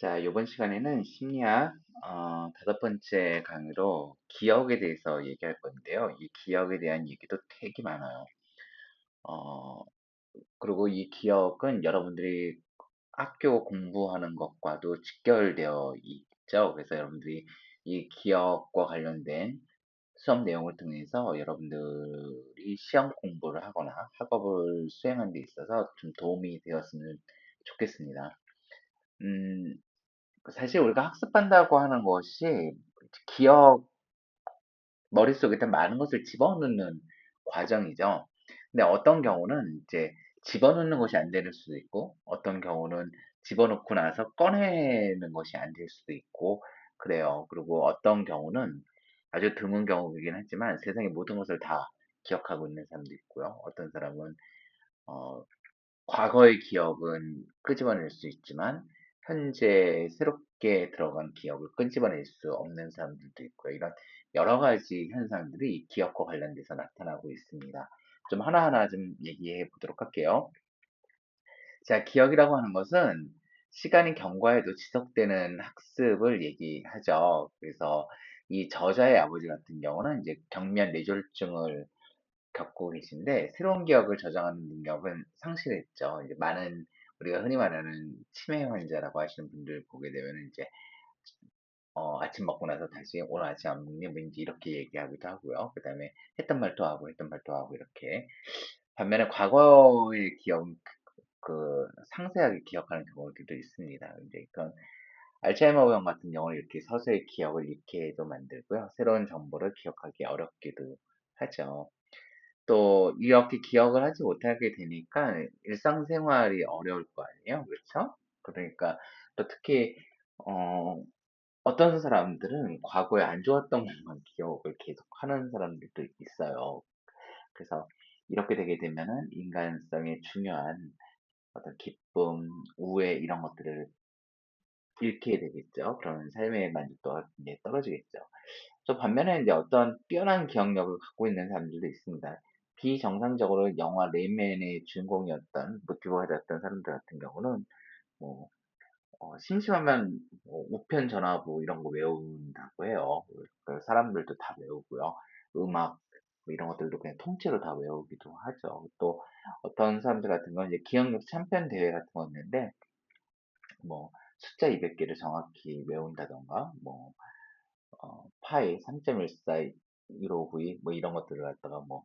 자, 이번 시간에는 심리학 다섯 번째 강의로 기억에 대해서 얘기할 건데요. 이 기억에 대한 얘기도 되게 많아요. 어, 그리고 이 기억은 여러분들이 학교 공부하는 것과도 직결되어 있죠. 그래서 여러분들이 이 기억과 관련된 수업 내용을 통해서 여러분들이 시험 공부를 하거나 학업을 수행하는 데 있어서 좀 도움이 되었으면 좋겠습니다. 음, 사실 우리가 학습한다고 하는 것이 기억, 머릿속에 일단 많은 것을 집어넣는 과정이죠. 근데 어떤 경우는 이제 집어넣는 것이 안 되는 수도 있고, 어떤 경우는 집어넣고 나서 꺼내는 것이 안 될 수도 있고, 그래요. 그리고 어떤 경우는 아주 드문 경우이긴 하지만 세상의 모든 것을 다 기억하고 있는 사람도 있고요. 어떤 사람은 어, 과거의 기억은 끄집어낼 수 있지만 현재 새롭게 들어간 기억을 끄집어낼 수 없는 사람들도 있고요. 이런 여러 가지 현상들이 기억과 관련돼서 나타나고 있습니다. 좀 하나하나 좀 얘기해 보도록 할게요. 자, 기억이라고 하는 것은 시간이 경과해도 지속되는 학습을 얘기하죠. 그래서 이 저자의 아버지 같은 경우는 이제 경미한 뇌졸중을 겪고 계신데 새로운 기억을 저장하는 능력은 상실했죠. 이제 많은 우리가 흔히 말하는 치매 환자라고 하시는 분들 보게 되면 이제 아침 먹고 나서 다시 오늘 아침 안 먹니? 뭐 이제 이렇게 얘기하기도 하고요. 그다음에 했던 말 또 하고 했던 말 또 하고 이렇게. 반면에 과거의 기억 그 상세하게 기억하는 경우들도 있습니다. 이제 그런 알츠하이머병 같은 경우는 이렇게 서서히 기억을 잃게도 만들고요. 새로운 정보를 기억하기 어렵기도 하죠. 또 이렇게 기억을 하지 못하게 되니까 일상생활이 어려울 거 아니에요. 그렇죠? 그러니까 또 특히 어, 어떤 사람들은 과거에 안 좋았던 것만 기억을 계속하는 사람들도 있어요. 그래서 이렇게 되게 되면은 인간성의 중요한 어떤 기쁨, 우애 이런 것들을 잃게 되겠죠. 그러면 삶의 만족도가 굉장히 떨어지겠죠. 또 반면에 이제 어떤 뛰어난 기억력을 갖고 있는 사람들도 있습니다. 비정상적으로 영화 레인맨의 주인공이었던 모티브가 되었던 사람들 같은 경우는 뭐 심심하면 뭐 우편 전화부 이런 거 외운다고 해요. 그 사람들도 다 외우고요. 음악 뭐 이런 것들도 그냥 통째로 다 외우기도 하죠. 또 어떤 사람들 같은 건 이제 기억력 참편 대회 같은 거 있는데 뭐 숫자 200개를 정확히 외운다던가 뭐 파이 3.14 1592 뭐 이런 것들을 갖다가 뭐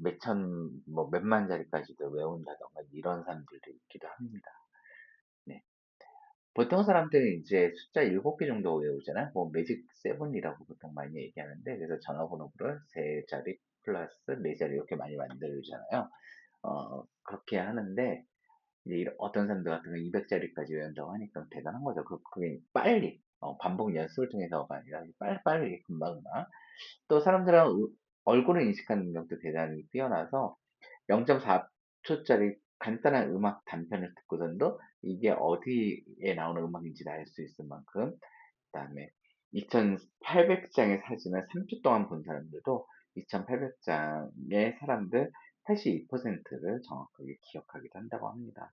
몇천 뭐 몇만 자리까지도 외운다던가 이런 사람들도 있기도 합니다. 네. 보통 사람들은 이제 숫자 7개 정도 외우잖아요. 뭐 매직 세븐이라고 보통 많이 얘기하는데 그래서 전화번호를 세 자리 플러스 네 자리 이렇게 많이 만들잖아요. 그렇게 하는데 이제 어떤 사람들 같은 경우 200자리까지 외운다고 하니까 대단한 거죠. 그게 빨리 반복 연습을 통해서가 아니라 빨리빨리 금방금방 또 사람들은 얼굴을 인식하는 능력도 대단히 뛰어나서 0.4초짜리 간단한 음악 단편을 듣고선도 이게 어디에 나오는 음악인지를 알 수 있을 만큼 그다음에 2,800장의 사진을 3초 동안 본 사람들도 2,800장의 사람들 82%를 정확하게 기억하기도 한다고 합니다.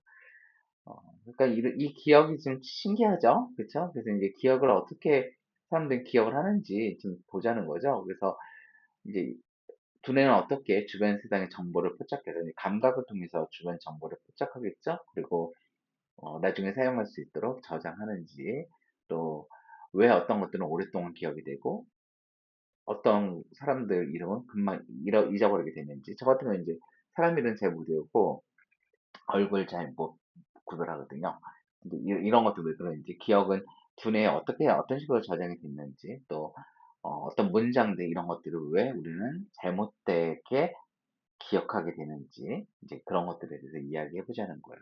그러니까 이 기억이 좀 신기하죠? 그쵸? 그래서 이제 기억을 어떻게 사람들이 기억을 하는지 좀 보자는 거죠. 그래서 이제 두뇌는 어떻게 주변 세상의 정보를 포착해서 이제 감각을 통해서 주변 정보를 포착하겠죠? 그리고 나중에 사용할 수 있도록 저장하는지 또 왜 어떤 것들은 오랫동안 기억이 되고 어떤 사람들 이름은 금방 잊어버리게 되는지 저 같은 경우는 이제 사람 이름 잘 못 외우고 얼굴 잘 못 구별하거든요. 근데 이런 것도 왜 그런지 기억은 두뇌에 어떻게 어떤 식으로 저장이 됐는지 또 어떤 문장들 이런 것들을 왜 우리는 잘못되게 기억하게 되는지 이제 그런 것들에 대해서 이야기해 보자는 거예요.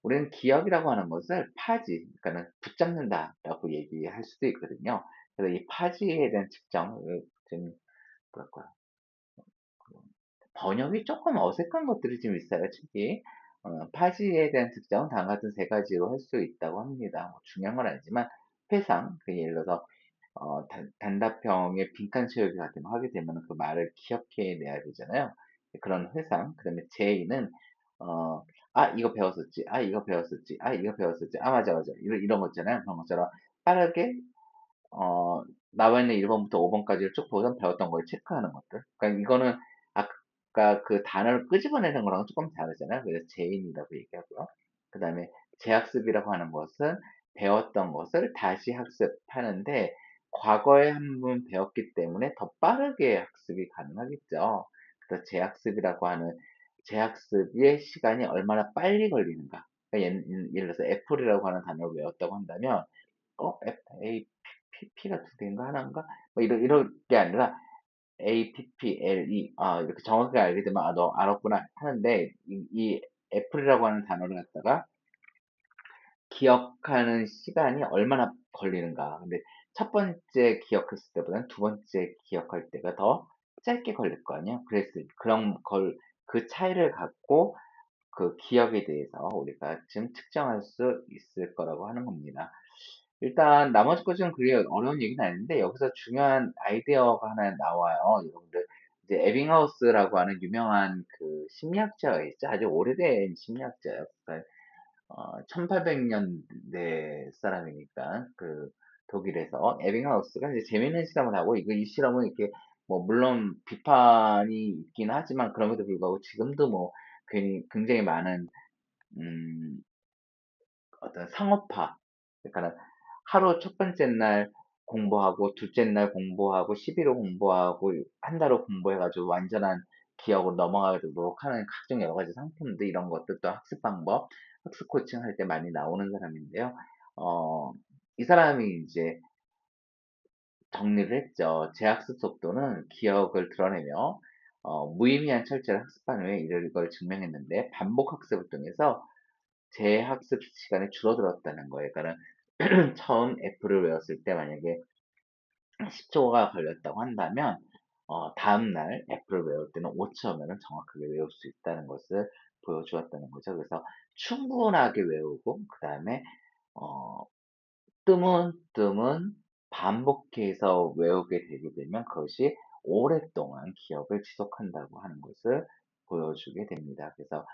우리는 기억이라고 하는 것을 파지, 그러니까는 붙잡는다라고 얘기할 수도 있거든요. 그래서 이 파지에 대한 측정을 좀 뭐랄까 그 번역이 조금 어색한 것들이 좀 있어요, 책이. 파지에 대한 특정은 다음과 같은 세 가지로 할 수 있다고 합니다. 뭐 중요한 건 아니지만 회상, 그 예를 들어서 단답형의 빈칸 채우기 같은 거 하게 되면 그 말을 기억해 내야 되잖아요. 그런 회상, 그다음에 제의는 아, 이거 배웠었지. 아, 이거 배웠었지. 아, 이거 배웠었지. 아, 맞아, 맞아. 이런 거 있잖아요. 그런 것처럼 빠르게, 어, 나와 있는 1번부터 5번까지를 쭉 보던 배웠던 걸 체크하는 것들. 그러니까 이거는 아까 그 단어를 끄집어내는 거랑 조금 다르잖아요. 그래서 재인이라고 얘기하고요. 그 다음에 재학습이라고 하는 것은 배웠던 것을 다시 학습하는데 과거에 한 번 배웠기 때문에 더 빠르게 학습이 가능하겠죠. 그래서 재학습이라고 하는 재학습의 시간이 얼마나 빨리 걸리는가. 그러니까 예를 들어서 애플이라고 하는 단어를 외웠다고 한다면 A, P가 두 개인가 하나인가? 뭐 이런 게 아니라 APPLE 이렇게 정확하게 알게 되면 아, 너 알았구나 하는데 이 애플이라고 하는 단어를 갖다가 기억하는 시간이 얼마나 걸리는가. 근데 첫 번째 기억했을 때보다는 두 번째 기억할 때가 더 짧게 걸릴 거 아니에요. 그래서 그런 걸 그 차이를 갖고 그 기억에 대해서 우리가 지금 측정할 수 있을 거라고 하는 겁니다. 일단 나머지 것은 그리 어려운 얘기는 아닌데 여기서 중요한 아이디어가 하나 나와요. 여러분들 이제 에빙하우스라고 하는 유명한 그 심리학자가 있죠. 아주 오래된 심리학자예요. 그러니까 1800년대 사람이니까 그 독일에서 에빙하우스가 이제 재밌는 실험을 하고 이거 이 실험은 이렇게 뭐 물론 비판이 있긴 하지만 그럼에도 불구하고 지금도 뭐 괜히 굉장히 많은 음, 어떤 상업화. 그러니까 하루 첫 번째 날 공부하고, 둘째 날 공부하고, 10일을 공부하고, 한 달을 공부해가지고 완전한 기억으로 넘어가도록 하는 각종 여러 가지 상품들, 이런 것들도 학습 방법, 학습 코칭 할 때 많이 나오는 사람인데요. 어, 이 사람이 이제 정리를 했죠. 재학습 속도는 기억을 드러내며, 무의미한 철제를 학습한 후에 이걸 증명했는데, 반복 학습을 통해서 재학습 시간이 줄어들었다는 거예요. 그러니까 처음 애플을 외웠을 때 만약에 10초가 걸렸다고 한다면 다음 날 애플을 외울 때는 5초면은 정확하게 외울 수 있다는 것을 보여주었다는 거죠. 그래서 충분하게 외우고 그 다음에 어, 뜨문뜨문 반복해서 외우게 되게 되면 그것이 오랫동안 기억을 지속한다고 하는 것을 보여주게 됩니다. 그래서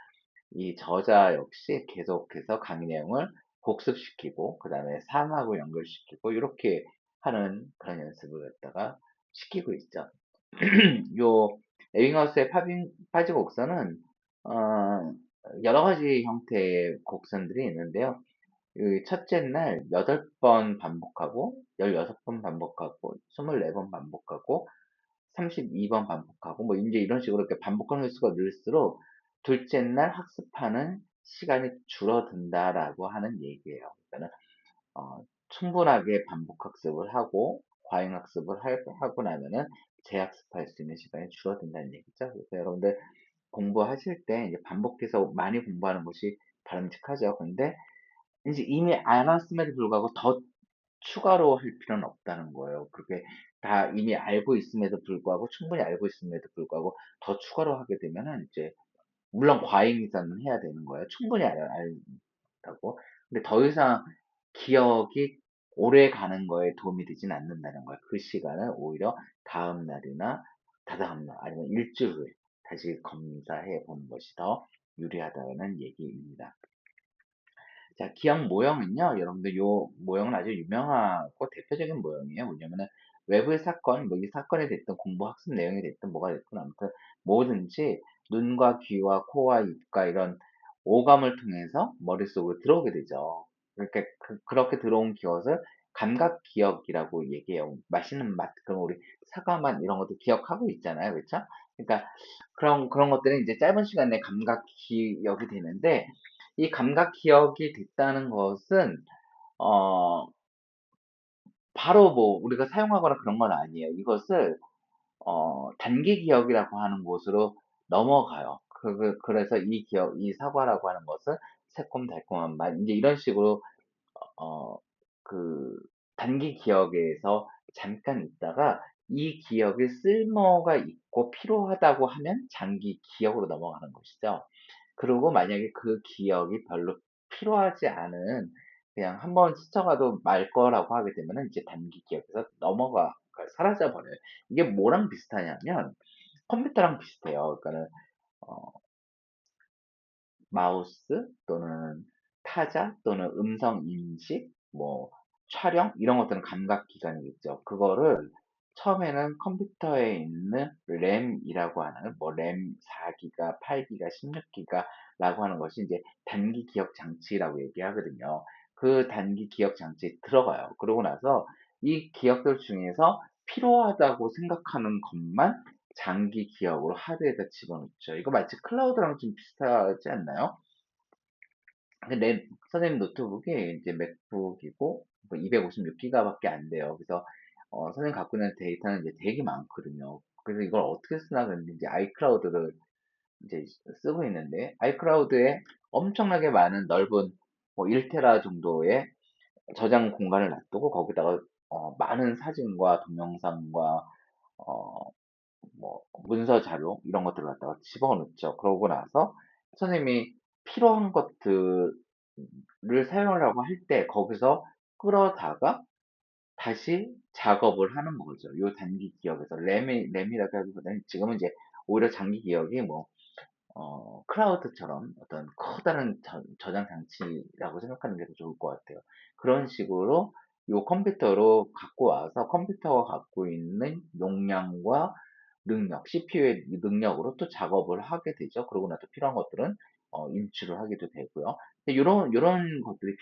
이 저자 역시 계속해서 강의 내용을 복습시키고 그다음에 삶하고 연결시키고 이렇게 하는 그런 연습을 갖다가 시키고 있죠. 요 에빙하우스의 파지 곡선은 어, 여러 가지 형태의 곡선들이 있는데요. 이 첫째 날 8번 반복하고 16번 반복하고 24번 반복하고 32번 반복하고 뭐 이제 이런 식으로 이렇게 반복하는 횟수가 늘수록 둘째 날 학습하는 시간이 줄어든다라고 하는 얘기예요. 그러니까 충분하게 반복 학습을 하고 과잉 학습을 하고 나면은 재학습할 수 있는 시간이 줄어든다는 얘기죠. 그래서 여러분들 공부하실 때 이제 반복해서 많이 공부하는 것이 바람직하죠. 근데 이제 이미 알았음에도 불구하고 더 추가로 할 필요는 없다는 거예요. 그렇게 다 이미 알고 있음에도 불구하고 충분히 알고 있음에도 불구하고 더 추가로 하게 되면은 이제 물론 과잉이선은 해야 되는 거예요. 충분히 알다고. 근데 더 이상 기억이 오래 가는 거에 도움이 되진 않는다는 거예요. 그 시간을 오히려 다음 날이나 다다음 날 아니면 일주일 후에 다시 검사해 보는 것이 더 유리하다는 얘기입니다. 자, 기억 모형은요, 여러분들 요 모형은 아주 유명하고 대표적인 모형이에요. 뭐냐면은 외부의 사건, 뭐 이 사건이 됐든 공부 학습 내용이 됐든 뭐가 됐든 아무튼 뭐든지 눈과 귀와 코와 입과 이런 오감을 통해서 머릿속으로 들어오게 되죠. 그러니까 그렇게 들어온 기억을 감각 기억이라고 얘기해요. 맛있는 맛, 그럼 우리 사과 맛 이런 것도 기억하고 있잖아요. 그렇죠? 그러니까 그런 것들은 이제 짧은 시간 내에 감각 기억이 되는데 이 감각 기억이 됐다는 것은 어 바로 뭐 우리가 사용하거나 그런 건 아니에요. 이것을 단기 기억이라고 하는 곳으로 넘어가요. 그래서 이 기억, 이 사과라고 하는 것은 새콤달콤한 맛, 이제 이런 식으로 어, 그 단기 기억에서 잠깐 있다가 이 기억이 쓸모가 있고 필요하다고 하면 장기 기억으로 넘어가는 것이죠. 그리고 만약에 그 기억이 별로 필요하지 않은 그냥 한번 스쳐가도 말 거라고 하게 되면은 이제 단기 기억에서 사라져 버려요. 이게 뭐랑 비슷하냐면 컴퓨터랑 비슷해요. 그러니까는 어, 마우스 또는 타자 또는 음성 인식, 뭐 촬영 이런 것들은 감각 기관이겠죠. 그거를 처음에는 컴퓨터에 있는 램이라고 하는 뭐 램 4기가, 8기가, 16기가라고 하는 것이 이제 단기 기억 장치라고 얘기하거든요. 그 단기 기억 장치에 들어가요. 그러고 나서 이 기억들 중에서 필요하다고 생각하는 것만 장기 기억으로 하드에다 집어넣죠. 이거 마치 클라우드랑 좀 비슷하지 않나요? 근데 선생님 노트북이 이제 맥북이고 뭐 256기가밖에 안 돼요. 그래서 선생님 갖고 있는 데이터는 이제 되게 많거든요. 그래서 이걸 어떻게 쓰나 그랬는데 이제 아이클라우드를 이제 쓰고 있는데 아이클라우드에 엄청나게 많은 넓은 뭐 1테라 정도의 저장 공간을 놔두고 거기다가 많은 사진과 동영상과 어, 뭐 문서 자료 이런 것들을 갖다가 집어넣죠. 그러고 나서 선생님이 필요한 것들을 사용하려고 할 때 거기서 끌어다가 다시 작업을 하는 거죠. 요 단기 기억에서 램이라고 하기보다는 지금은 이제 오히려 장기 기억이 뭐 클라우드처럼 어떤 커다란 저장 장치라고 생각하는 게 더 좋을 것 같아요. 그런 식으로 요 컴퓨터로 갖고 와서 컴퓨터가 갖고 있는 용량과 능력, CPU의 능력으로 또 작업을 하게 되죠. 그러고 나서 필요한 것들은 인출을 하기도 되고요. 요런 것들이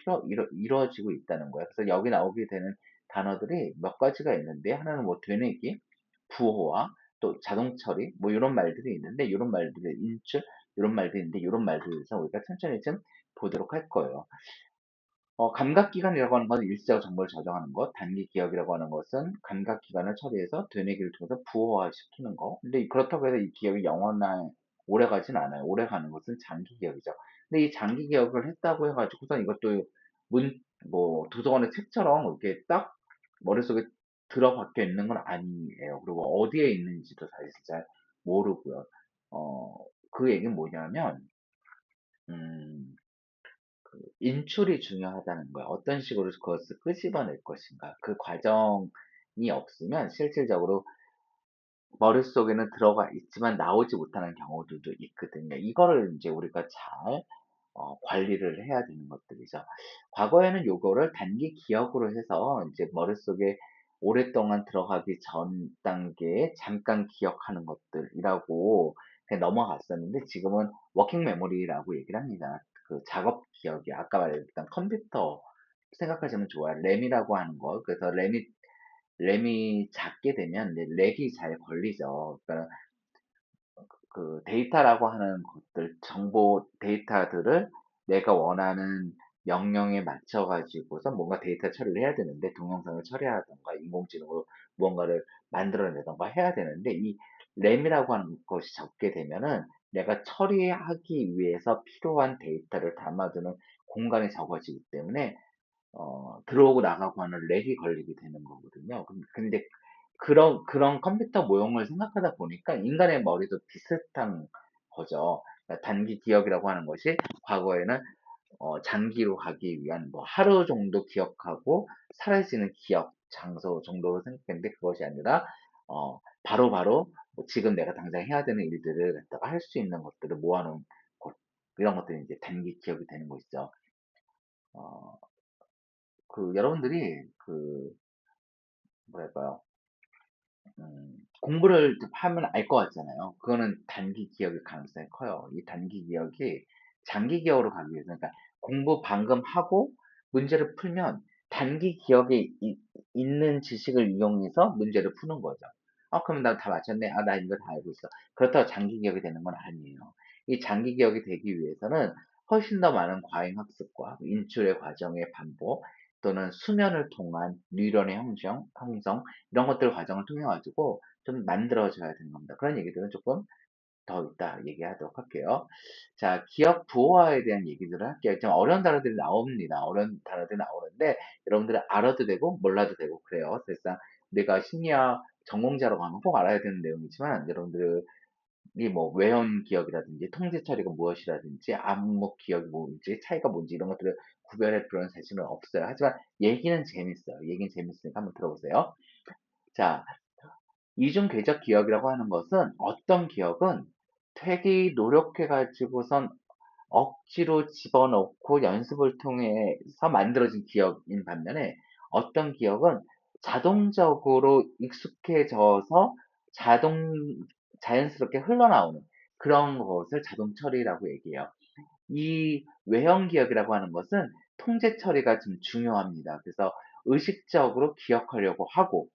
이루어지고 있다는 거예요. 그래서 여기 나오게 되는 단어들이 몇 가지가 있는데, 하나는 뭐 되뇌기, 부호화, 또 자동 처리, 뭐 이런 말들이 있는데, 이런 말들의 인출, 이런 말들이 있는데, 이런 말들에 대해서 우리가 천천히 좀 보도록 할 거예요. 감각기관이라고 하는 것은 일시적 정보를 저장하는 것, 단기 기억이라고 하는 것은 감각기관을 처리해서 되뇌기를 통해서 부호화시키는 거. 근데 그렇다고 해서 이 기억이 영원한 오래 가진 않아요. 오래 가는 것은 장기 기억이죠. 근데 이 장기 기억을 했다고 해가지고선 이것도 뭐 도서관의 책처럼 이렇게 딱 머릿속에 들어박혀 있는 건 아니에요. 그리고 어디에 있는지도 사실 잘 모르고요. 어, 그 얘기는 뭐냐면, 음, 인출이 중요하다는 거야. 어떤 식으로 그것을 끄집어낼 것인가. 그 과정이 없으면 실질적으로 머릿속에는 들어가 있지만 나오지 못하는 경우들도 있거든요. 이거를 이제 우리가 잘 관리를 해야 되는 것들이죠. 과거에는 요거를 단기 기억으로 해서 이제 머릿속에 오랫동안 들어가기 전 단계에 잠깐 기억하는 것들이라고 그냥 넘어갔었는데 지금은 워킹 메모리라고 얘기를 합니다. 그 작업 기억이 아까 말했던 컴퓨터 생각하시면 좋아요. 램이라고 하는 거. 그래서 램이 작게 되면 이제 렉이 잘 걸리죠. 그러니까 그 데이터라고 하는 것들, 정보 데이터들을 내가 원하는 명령에 맞춰 가지고서 뭔가 데이터 처리를 해야 되는데 동영상을 처리하던가 인공지능으로 무언가를 만들어내던가 해야 되는데 이 램이라고 하는 것이 적게 되면은 내가 처리하기 위해서 필요한 데이터를 담아두는 공간이 적어지기 때문에 들어오고 나가고 하는 렉이 걸리게 되는 거거든요. 근데 그런 컴퓨터 모형을 생각하다 보니까 인간의 머리도 비슷한 거죠. 그러니까 단기 기억이라고 하는 것이 과거에는 장기로 가기 위한 뭐 하루 정도 기억하고 사라지는 기억, 장소 정도로 생각했는데 그것이 아니라 바로바로 뭐 지금 내가 당장 해야 되는 일들을 갖다가 할 수 있는 것들을 모아놓은 것, 이런 것들이 이제 단기 기억이 되는 것이죠. 어, 여러분들이 뭐랄까요? 공부를 하면 알 것 같잖아요. 그거는 단기 기억의 가능성이 커요. 이 단기 기억이 장기 기억으로 가기 위해서, 그러니까 공부 방금 하고 문제를 풀면 단기 기억에 있는 지식을 이용해서 문제를 푸는 거죠. 그러면 나 다 맞췄네. 나 이거 다 알고 있어. 그렇다고 장기 기억이 되는 건 아니에요. 이 장기 기억이 되기 위해서는 훨씬 더 많은 과잉 학습과 인출의 과정의 반복, 또는 수면을 통한 뉴런의 형성, 이런 것들 과정을 통해 가지고 좀 만들어져야 되는 겁니다. 그런 얘기들은 조금 더 이따 얘기하도록 할게요. 자, 기억 부호화에 대한 얘기들을 할게요. 좀 어려운 단어들이 나옵니다. 어려운 단어들이 나오는데 여러분들은 알아도 되고 몰라도 되고 그래요. 그래서 내가 심리학 전공자라고 하면 꼭 알아야 되는 내용이지만 여러분들이 뭐 외연 기억이라든지 통제 처리가 무엇이라든지 암묵 기억이 뭔지 차이가 뭔지 이런 것들을 구별할 필요는 사실은 없어요. 하지만 얘기는 재밌어요. 얘기는 재밌으니까 한번 들어보세요. 자, 이중 궤적 기억이라고 하는 것은 어떤 기억은 되게 노력해 가지고선 억지로 집어넣고 연습을 통해서 만들어진 기억인 반면에 어떤 기억은 자동적으로 익숙해져서 자동, 자연스럽게 흘러나오는 그런 것을 자동 처리라고 얘기해요. 이 외형 기억이라고 하는 것은 통제 처리가 좀 중요합니다. 그래서 의식적으로 기억하려고 하고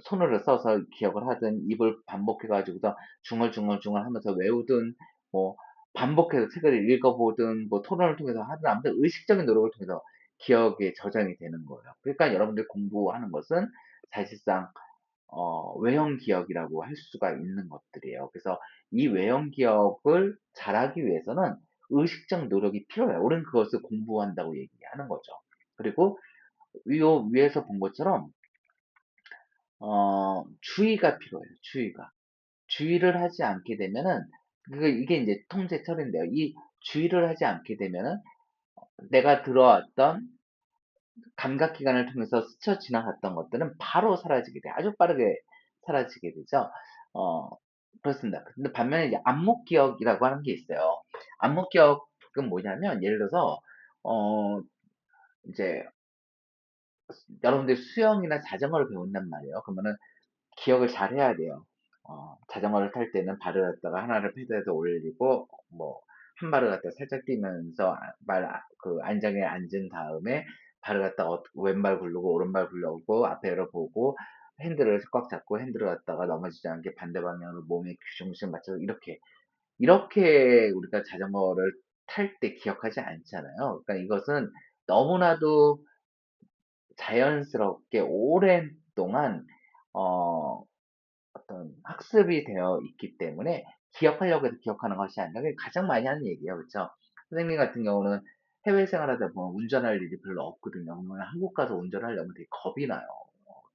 손을 써서 기억을 하든 입을 반복해 가지고서 중얼중얼중얼 하면서 외우든 뭐 반복해서 책을 읽어보든 뭐 토론을 통해서 하든 아무튼 의식적인 노력을 통해서 기억에 저장이 되는 거예요. 그러니까 여러분들이 공부하는 것은 사실상 외형 기억이라고 할 수가 있는 것들이에요. 그래서 이 외형 기억을 잘하기 위해서는 의식적 노력이 필요해요. 우리는 그것을 공부한다고 얘기하는 거죠. 그리고 요 위에서 본 것처럼 주의가 필요해요. 주의가. 주의를 하지 않게 되면은 이게 이제 통제 처리인데요. 이 주의를 하지 않게 되면은 내가 들어왔던 감각 기관을 통해서 스쳐 지나갔던 것들은 바로 사라지게 돼요. 아주 빠르게 사라지게 되죠. 어, 그렇습니다. 근데 반면에 이제 안목 기억이라고 하는 게 있어요. 안목 기억은 뭐냐면 예를 들어서 어, 이제 여러분들 수영이나 자전거를 배운단 말이에요. 그러면은 기억을 잘 해야 돼요. 자전거를 탈 때는 발을 갖다가 하나를 페달에서 올리고, 뭐, 한 발을 갖다 살짝 뛰면서 그 안장에 앉은 다음에 발을 갖다가 왼발 굴르고 오른발 굴르고 앞에를 보고 핸들을 꽉 잡고 핸들을 갖다가 넘어지지 않게 반대 방향으로 몸에 중심 맞춰서 이렇게 우리가 자전거를 탈 때 기억하지 않잖아요. 그러니까 이것은 너무나도 자연스럽게 오랜 동안 어, 어떤 학습이 되어 있기 때문에 기억하려고 해서 기억하는 것이 아니라 그게 가장 많이 하는 얘기예요. 그렇죠? 선생님 같은 경우는 해외 생활하다 보면 운전할 일이 별로 없거든요. 그러면 한국 가서 운전하려면 되게 겁이 나요.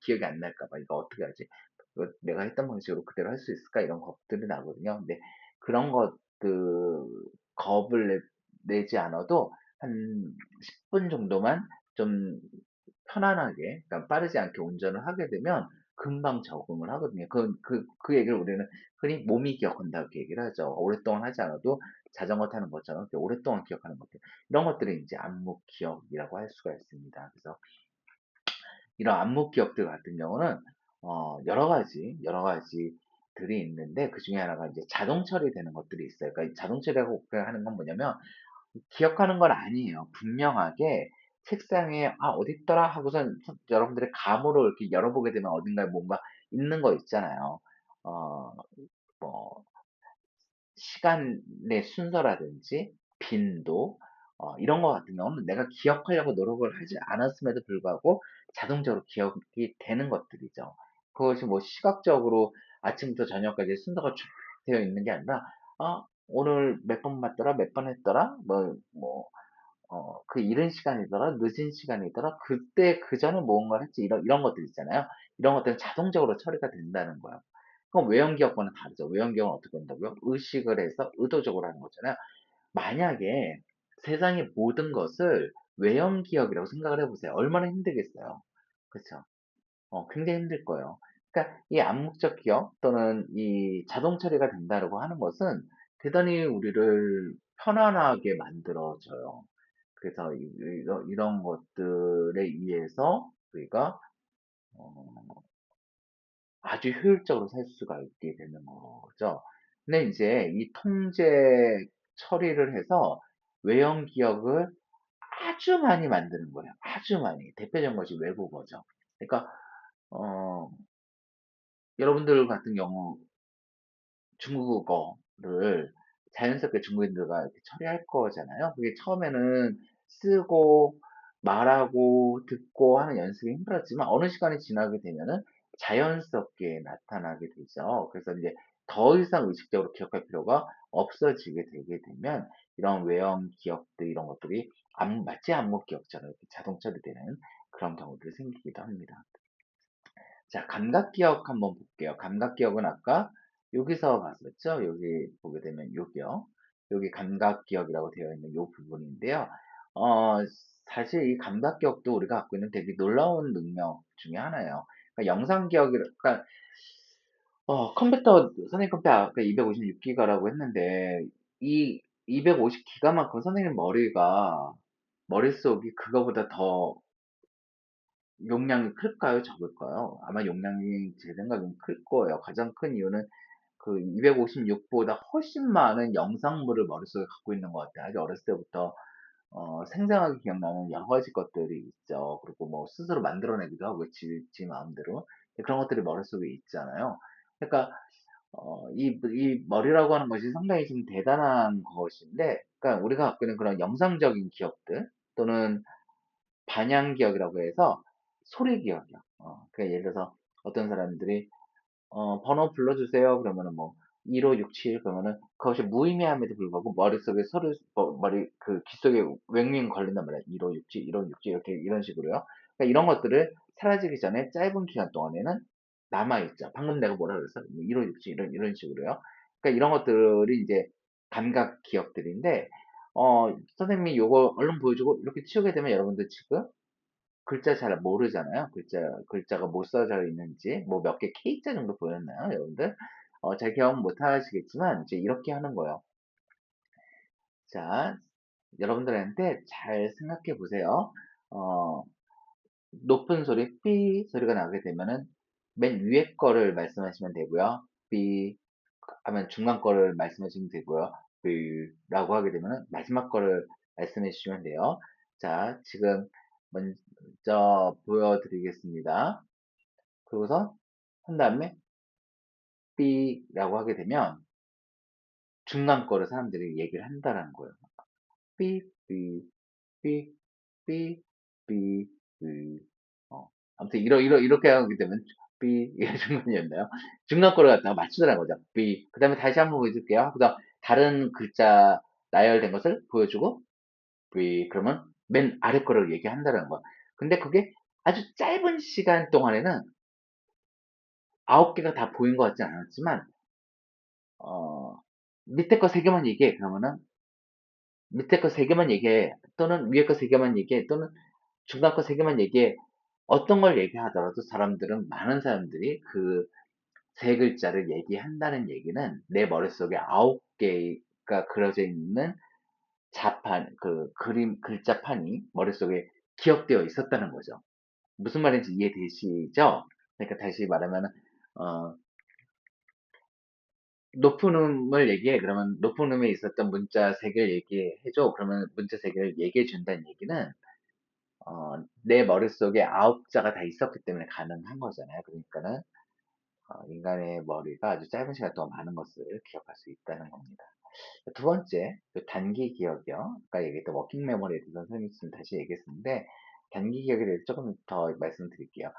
기억이 안 날까 봐. 이거 어떻게 하지? 이거 내가 했던 방식으로 그대로 할 수 있을까? 이런 겁들이 나거든요. 근데 그런 것들 겁을 내지 않아도 한 10분 정도만 좀 편안하게, 그러니까 빠르지 않게 운전을 하게 되면 금방 적응을 하거든요. 그 얘기를 우리는 흔히 몸이 기억한다고 얘기를 하죠. 오랫동안 하지 않아도 자전거 타는 것처럼 이렇게 오랫동안 기억하는 것들. 이런 것들이 이제 안목 기억이라고 할 수가 있습니다. 그래서 이런 안목 기억들 같은 경우는 여러 가지들이 있는데 그 중에 하나가 이제 자동 처리되는 것들이 있어요. 그러니까 이 자동 처리라고 하는 건 뭐냐면 기억하는 건 아니에요. 분명하게 책상에 어디 있더라 하고선 여러분들의 감으로 이렇게 열어보게 되면 어딘가에 뭔가 있는 거 있잖아요. 어, 뭐 시간의 순서라든지 빈도 이런 거 같은 경우는 내가 기억하려고 노력을 하지 않았음에도 불구하고 자동적으로 기억이 되는 것들이죠. 그것이 뭐 시각적으로 아침부터 저녁까지 순서가 쭉 되어 있는 게 아니라 오늘 몇 번 맞더라, 몇 번 했더라, 그 이른 시간이더라, 늦은 시간이더라, 그때 그 전에 뭔가를 했지, 이런 것들 있잖아요. 이런 것들은 자동적으로 처리가 된다는 거예요. 그럼 외형 기억과는 다르죠. 외형 기억은 어떻게 한다고요? 의식을 해서 의도적으로 하는 거잖아요. 만약에 세상의 모든 것을 외형 기억이라고 생각을 해보세요. 얼마나 힘들겠어요. 그렇죠? 굉장히 힘들 거예요. 그러니까 이 암묵적 기억 또는 이 자동 처리가 된다고 하는 것은 대단히 우리를 편안하게 만들어줘요. 그래서 이런 것들에 의해서 우리가 어, 아주 효율적으로 살 수가 있게 되는 거죠. 근데 이제 이 통제 처리를 해서 외형 기억을 아주 많이 만드는 거예요. 아주 많이. 대표적인 것이 외국어죠. 그러니까 어, 여러분들 같은 경우 중국어를 자연스럽게 중국인들과 이렇게 처리할 거잖아요. 그게 처음에는 쓰고 말하고 듣고 하는 연습이 힘들었지만 어느 시간이 지나게 되면은 자연스럽게 나타나게 되죠. 그래서 이제 더 이상 의식적으로 기억할 필요가 없어지게 되게 되면 이런 외형 기억들 이런 것들이 마치 안목 기억처럼 이렇게 자동 처리되는 그런 경우들이 생기기도 합니다. 자, 감각 기억 한번 볼게요. 감각 기억은 아까 여기서 봤었죠? 여기 보게 되면 여기요. 여기 감각 기억이라고 되어 있는 이 부분인데요. 어, 사실 이 감각 기억도 우리가 갖고 있는 되게 놀라운 능력 중에 하나예요. 그러니까 영상 기억이, 그러니까 컴퓨터, 선생님 컴퓨터 아까 256기가라고 했는데, 250기가만큼 선생님 머릿속이 그거보다 더 용량이 클까요? 적을까요? 아마 용량이 제 생각엔 클 거예요. 가장 큰 이유는 그 256보다 훨씬 많은 영상물을 머릿속에 갖고 있는 것 같아요. 아주 어렸을 때부터 생생하게 기억나는 여러 가지 것들이 있죠. 그리고 뭐 스스로 만들어내기도 하고 지 마음대로 그런 것들이 머릿속에 있잖아요. 그러니까 이 머리라고 하는 것이 상당히 좀 대단한 것인데, 그러니까 우리가 갖고 있는 그런 영상적인 기억들 또는 반향 기억이라고 해서 소리 기억이요. 그러니까 예를 들어서 어떤 사람들이 번호 불러주세요. 그러면은 뭐, 1567, 그러면은 그것이 무의미함에도 불구하고 머릿속에 귀 속에 웽웽 걸린단 말이야. 1567, 1567, 이렇게, 이런 식으로요. 그러니까 이런 것들을 사라지기 전에 짧은 기간 동안에는 남아있죠. 방금 내가 뭐라 그랬어? 1567, 이런 식으로요. 그러니까 이런 것들이 이제 감각 기억들인데, 선생님이 요거 얼른 보여주고 이렇게 치우게 되면 여러분들 지금 글자 잘 모르잖아요. 글자가 뭐 써져 있는지, 뭐 몇 개 K자 정도 보였나요, 여러분들? 잘 기억 못 하시겠지만, 이제 이렇게 하는 거예요. 자, 여러분들한테 잘 생각해 보세요. 어, 높은 소리, 삐 소리가 나게 되면은 맨 위에 거를 말씀하시면 되고요. 삐 하면 중간 거를 말씀하시면 되고요. 삐라고 하게 되면은 마지막 거를 말씀해 주시면 돼요. 자, 지금 먼저 보여드리겠습니다. 그러고서 한 다음에 삐라고 하게 되면 중간 거를 사람들이 얘기를 한다라는 거예요. 삐, 삐, 삐, 삐, 삐, 삐. 아무튼 이렇게 하게 되면 삐 이게 중간이었나요? 중간 거를 갖다가 맞추더라는 거죠. 삐. 그 다음에 다시 한번 보여줄게요. 그다음 다른 글자 나열된 것을 보여주고 삐. 그러면 맨 아래 거를 얘기한다는 거야. 근데 그게 아주 짧은 시간 동안에는 9개가 다 보인 것 같진 않았지만 어, 밑에 거 세 개만 얘기해. 그러면은 밑에 거 세 개만 얘기해. 또는 위에 거 세 개만 얘기해. 또는 중간 거 세 개만 얘기해. 어떤 걸 얘기하더라도 많은 사람들이 그 세 글자를 얘기한다는 얘기는 내 머릿속에 9개가 그려져 있는 글자판이 머릿속에 기억되어 있었다는 거죠. 무슨 말인지 이해되시죠? 그러니까 다시 말하면, 어, 높은 음을 얘기해. 그러면 높은 음에 있었던 문자 세 개를 얘기해줘. 그러면 문자 세 개를 얘기해 준다는 얘기는, 내 머릿속에 9자가 다 있었기 때문에 가능한 거잖아요. 그러니까는, 인간의 머리가 아주 짧은 시간 동안 많은 것을 기억할 수 있다는 겁니다. 두 번째, 그 단기 기억이요. 아까 얘기했던 워킹 메모리에 대해서 선생님이 지금 다시 얘기했었는데, 단기 기억에 대해서 조금 더 말씀드릴게요.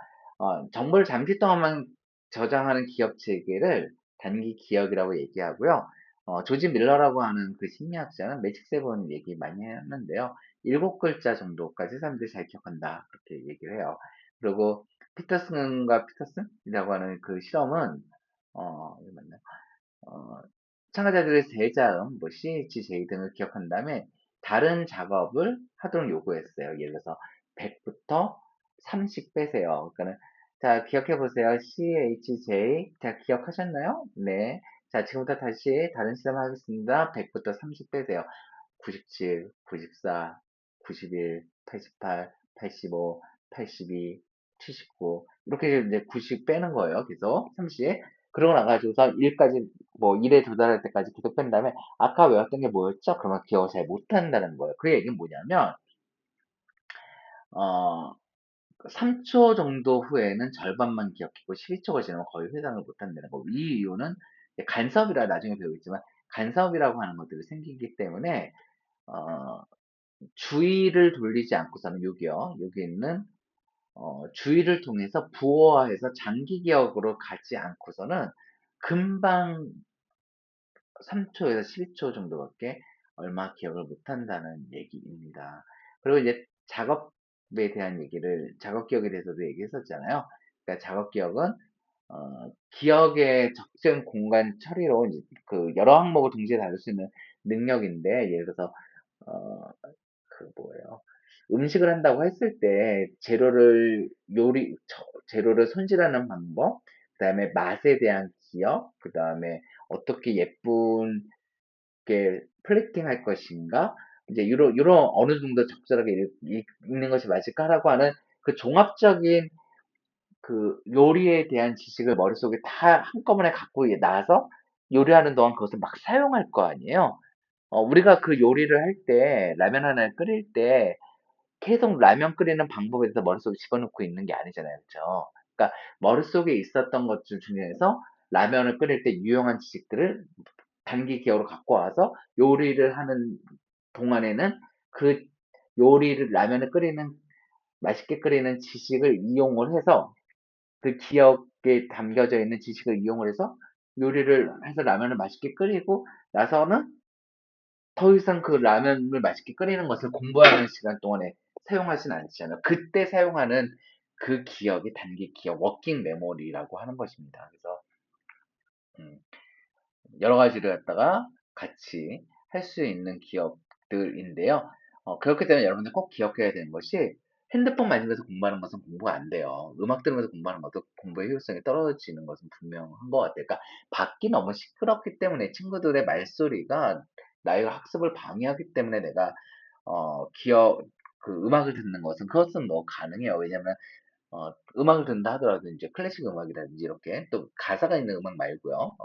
정보를 잠시 동안만 저장하는 기억 체계를 단기 기억이라고 얘기하고요. 조지 밀러라고 하는 그 심리학자는 매직 세븐 얘기 많이 하는데요. 7글자 정도까지 사람들이 잘 기억한다. 그렇게 얘기를 해요. 그리고 피터슨이라고 하는 그 실험은, 이거 맞나? 어, 참가자들의 대자음, 뭐 CH, J 등을 기억한 다음에 다른 작업을 하도록 요구했어요. 예를 들어서 100부터 30 빼세요. 그러니까는 자, 기억해 보세요. CH, J. 자, 기억하셨나요? 네. 자, 지금부터 다시 다른 실험 하겠습니다. 100부터 30 빼세요. 97, 94, 91, 88, 85, 82, 79 이렇게 이제 90 빼는 거예요. 계속 30. 그러고 나가지고서 1까지 뭐 1에 도달할 때까지 계속 뺀 다음에 아까 외웠던 게 뭐였죠? 그러면 기억을 잘 못한다는 거예요. 그 얘기는 뭐냐면 어 3초 정도 후에는 절반만 기억했고 12초가 지나면 거의 회상을 못한다는 거. 이 이유는 간섭이라 나중에 배우겠지만 간섭이라고 하는 것들이 생기기 때문에 어, 주의를 돌리지 않고서는 여기요. 여기 있는 주의를 통해서 부호화해서 장기 기억으로 가지 않고서는 금방 3초에서 12초 정도밖에 얼마 기억을 못한다는 얘기입니다. 그리고 이제 작업에 대한 작업 기억에 대해서도 얘기했었잖아요. 그러니까 작업 기억은 기억의 적정 공간 처리로 이제 그 여러 항목을 동시에 다룰 수 있는 능력인데, 예를 들어서 어, 뭐예요? 음식을 한다고 했을 때 재료를 손질하는 방법, 그다음에 맛에 대한 기억, 그다음에 어떻게 예쁘게 플리팅 할 것인가? 이제 요런 어느 정도 적절하게 읽는 것이 맞을까라고 하는 그 종합적인 그 요리에 대한 지식을 머릿속에 다 한꺼번에 갖고 나서 요리하는 동안 그것을 막 사용할 거 아니에요. 우리가 그 요리를 할 때 라면 하나를 끓일 때 계속 라면 끓이는 방법에 대해서 머릿속에 집어넣고 있는 게 아니잖아요. 그쵸? 그러니까 머릿속에 있었던 것들 중에서 라면을 끓일 때 유용한 지식들을 단기 기억으로 갖고 와서 요리를 하는 동안에는 그 요리를 라면을 끓이는 맛있게 끓이는 지식을 이용을 해서 그 기억에 담겨져 있는 지식을 이용을 해서 요리를 해서 라면을 맛있게 끓이고 나서는 더 이상 그 라면을 맛있게 끓이는 것을 공부하는 시간 동안에 사용하진 않잖아요. 그때 사용하는 그 기억이 단기 기억, 워킹 메모리라고 하는 것입니다. 그래서 음, 여러 가지를 갖다가 같이 할 수 있는 기업들인데요. 그렇기 때문에 여러분들 꼭 기억해야 되는 것이 핸드폰 만지면서 공부하는 것은 공부가 안 돼요. 음악 들으면서 공부하는 것도 공부의 효율성이 떨어지는 것은 분명한 것 같아요. 그러니까 밖이 너무 시끄럽기 때문에 친구들의 말소리가 나의 학습을 방해하기 때문에 내가 그 음악을 듣는 것은 그것은 뭐 가능해요. 왜냐면 음악을 듣는다 하더라도 이제 클래식 음악이라든지 이렇게 또 가사가 있는 음악 말고요.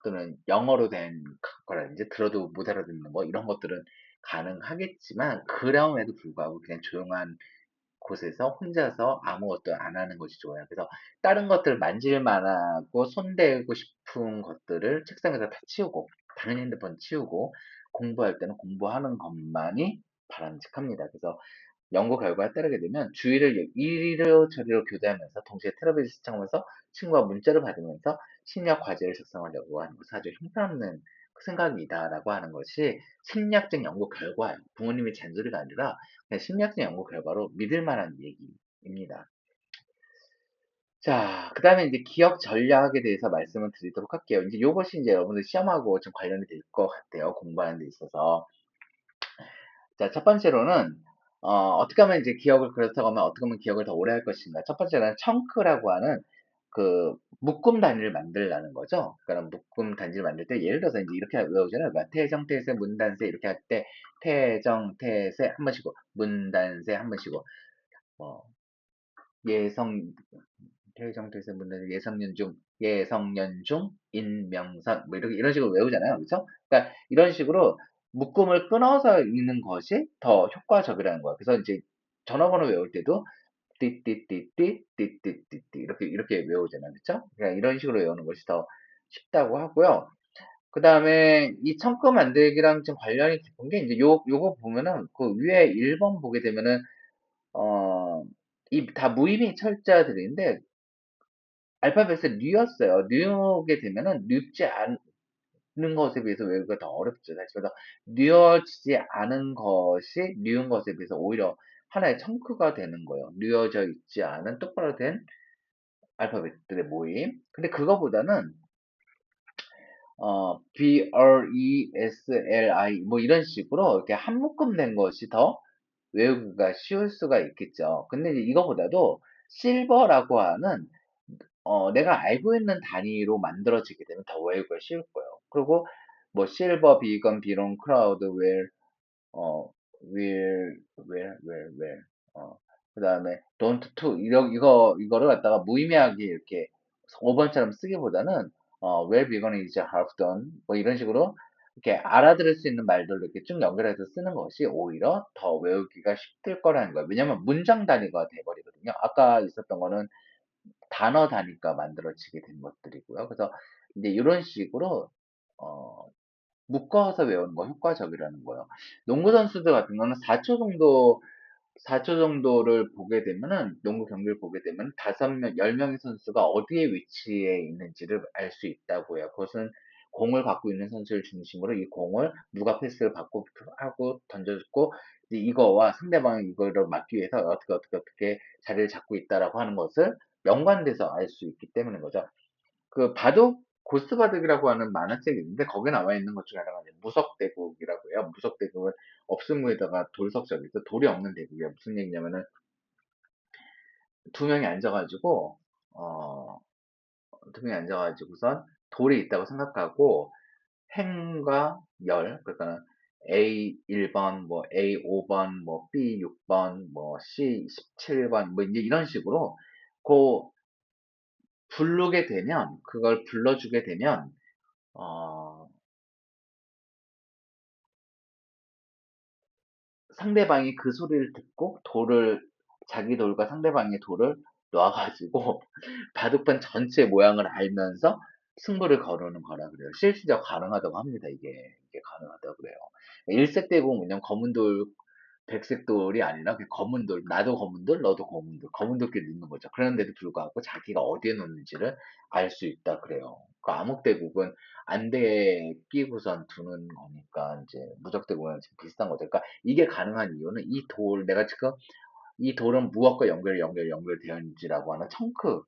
또는 영어로 된 거라든지 들어도 못 알아듣는 거 이런 것들은 가능하겠지만 그럼에도 불구하고 그냥 조용한 곳에서 혼자서 아무것도 안 하는 것이 좋아요. 그래서 다른 것들 만질 만하고 손대고 싶은 것들을 책상에서 다 치우고 당연히 핸드폰 치우고 공부할 때는 공부하는 것만이 바람직합니다. 그래서 연구 결과에 따르게 되면 주의를 이리로 저리로 교대하면서 동시에 텔레비전 시청하면서 친구와 문자를 받으면서 심리학 과제를 작성하려고 하는 것은 아주 형편없는 생각이다라고 하는 것이 심리학적 연구 결과예요. 부모님의 잔소리가 아니라 그냥 심리학적 연구 결과로 믿을 만한 얘기입니다. 자, 그 다음에 이제 기억 전략에 대해서 말씀을 드리도록 할게요. 이제 요것이 이제 여러분들 시험하고 좀 관련이 될 것 같아요. 공부하는 데 있어서. 자, 첫 번째로는 어떻게 하면 이제 기억을 그렇다고 하면 어떻게 하면 기억을 더 오래 할 것인가. 첫 번째는 청크라고 하는 그 묶음 단위를 만들라는 거죠. 그러니까 묶음 단위를 만들 때 예를 들어서 이제 이렇게 외우잖아요. 그러니까 태정, 태세, 문단세 이렇게 할 때 태정, 태세 한 번 쉬고 문단세 한 번 쉬고 뭐 예성 태정태세 문단세 예성연중 예성연중 인명선 뭐 이렇게 이런 식으로 외우잖아요. 그렇죠? 그러니까 이런 식으로 묶음을 끊어서 읽는 것이 더 효과적이라는 거야. 그래서 이제 전화번호 외울 때도 띠띠띠띠 띠띠띠띠 이렇게 외우잖아요. 그렇죠? 그러니까 이런 식으로 외우는 것이 더 쉽다고 하고요. 그 다음에 이 청크 만들기랑 좀 관련이 깊은 게 이제 요거 보면은 그 위에 1번 보게 되면은 어, 이 다 무의미 철자들인데 알파벳을 뉘었어요. 뉘게 되면은 뉘지 않는 것에 비해서 외우기가 더 어렵죠. 사실 그래서 뉘어지지 않은 것이 뉘은 것에 비해서 오히려 하나의 청크가 되는 거예요. 뉘어져 있지 않은 똑바로 된 알파벳들의 모임. 근데 그거보다는 BRESLI 뭐 이런 식으로 이렇게 한 묶음 된 것이 더 외우기가 쉬울 수가 있겠죠. 근데 이제 이거보다도 실버라고 하는 내가 알고 있는 단위로 만들어지게 되면 더 외우기가 쉬울 거예요. 그리고 뭐 실버, 비건, 비론, 크라우드, 웰, 어, where, 그 다음에 don't to, 이거를 갖다가 무의미하게 이렇게 5번처럼 쓰기보다는, where begun is half done, 뭐 이런 식으로 이렇게 알아들을 수 있는 말들로 이렇게 쭉 연결해서 쓰는 것이 오히려 더 외우기가 쉽을 거라는 거예요. 왜냐면 문장 단위가 돼버리거든요. 아까 있었던 거는 단어 단위가 만들어지게 된 것들이고요. 그래서 이제 이런 식으로, 어, 묶어서 외우는 거 효과적이라는 거예요. 농구 선수들 같은 거는 4초 정도를 보게 되면은, 농구 경기를 보게 되면 5명, 10명의 선수가 어디에 위치해 있는지를 알 수 있다고 해요. 그것은 공을 갖고 있는 선수를 중심으로 이 공을 누가 패스를 받고 하고 던져줬고, 이제 이거와 상대방이 이거를 막기 위해서 어떻게 자리를 잡고 있다라고 하는 것을 연관돼서 알 수 있기 때문인 거죠. 그 바둑 고스 바둑이라고 하는 만화책이 있는데 거기에 나와 있는 것 중에 하나가 이제 무석대국이라고 해요. 무석대국은 없은 무에다가 돌석적이 있어. 돌이 없는 대국이야. 무슨 얘기냐면은 두 명이 앉아가지고 어, 두 명이 앉아가지고선 돌이 있다고 생각하고 행과 그러니까 A 1번, 뭐 A 5번, 뭐 B 6번, 뭐 C 17번, 뭐 이제 이런 식으로 그 부르게 되면 그걸 불러주게 되면 어, 상대방이 그 소리를 듣고 자기 돌과 상대방의 돌을 놔가지고 바둑판 전체 모양을 알면서 승부를 거르는 거라 그래요. 실질적 가능하다고 합니다. 이게 가능하다고 그래요. 일색대공 그냥 검은 돌, 백색 돌이 아니라 그냥 검은 돌, 나도 검은 돌, 너도 검은 돌, 검은 돌끼리 있는 거죠. 그런데도 불구하고 자기가 어디에 놓는지를 알 수 있다 그래요. 그 암흑대국은 안대에 끼고선 두는 거니까 이제 무적대국이랑 지금 비슷한 거죠. 그러니까 이게 가능한 이유는 내가 지금 이 돌은 무엇과 연결되어 있는지라고 하는 청크,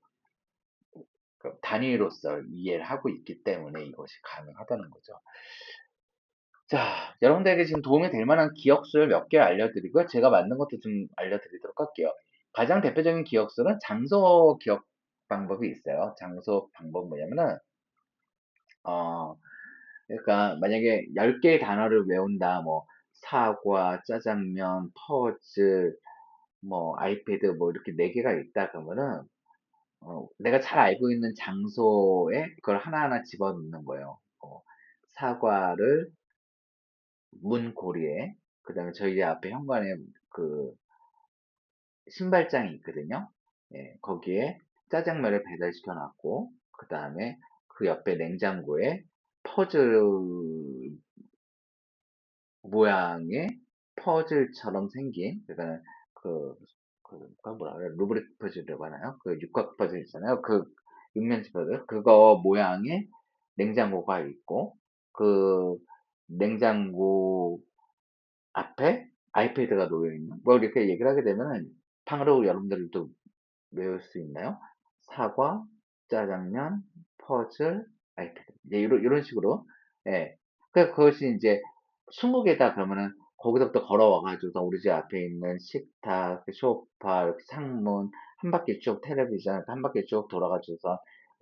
그 단위로서 이해를 하고 있기 때문에 이것이 가능하다는 거죠. 자, 여러분들에게 지금 도움이 될 만한 기억술 몇 개 알려드리고요. 제가 만든 것도 좀 알려드리도록 할게요. 가장 대표적인 기억술은 장소 기억 방법이 있어요. 장소 방법 뭐냐면은, 어, 그러니까 만약에 10개의 단어를 외운다, 뭐, 사과, 짜장면, 퍼즐, 뭐, 아이패드, 뭐, 이렇게 4개가 있다, 그러면은, 내가 잘 알고 있는 장소에 그걸 하나하나 집어넣는 거예요. 사과를 문고리에, 그 다음에 저희 앞에 현관에 그 신발장이 있거든요. 예, 거기에 짜장면을 배달시켜 놨고, 그 다음에 그 옆에 냉장고에 퍼즐 모양의 퍼즐처럼 생긴, 그러니까 그, 그거 뭐라 그래? 루브릭 퍼즐이라고 하나요? 그 육각 퍼즐 있잖아요. 그 육면체 퍼즐. 그거 모양의 냉장고가 있고, 그 냉장고 앞에 아이패드가 놓여 있는, 뭐 이렇게 얘기를 하게 되면은, 방으로 여러분들도 외울 수 있나요? 사과, 짜장면, 퍼즐, 아이패드. 이제 이런 식으로. 예. 그것이 이제 20개다 그러면은 거기서부터 걸어와가지고 우리 집 앞에 있는 식탁, 소파, 이렇게 창문, 한 바퀴 쭉 텔레비전, 한 바퀴 쭉 돌아가지고서